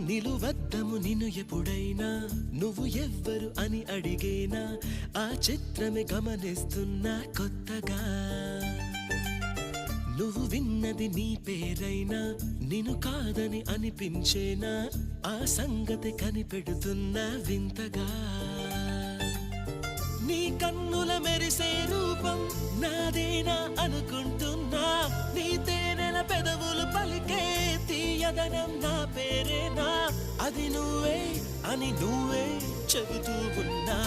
నిలువద్దము నిన్ను ఎప్పుడైనా నువ్వు ఎవ్వరు అని అడిగేనా ఆ చిత్రమే గమనిస్తున్నా కొత్తగా నువ్వు విన్నది నీ పేరైనా నిన్ను కాదని అనిపించేనా ఆ సంగతి కనిపెడుతున్నా వింతగా నీ కన్నుల మెరిసే రూపం నాదేనా అనుకుంటున్నా నీ తేనెల పెదవులు పలికే తీయదనం నా పేరేనా అది నువ్వే అని నువ్వే చెబుతూ ఉన్నా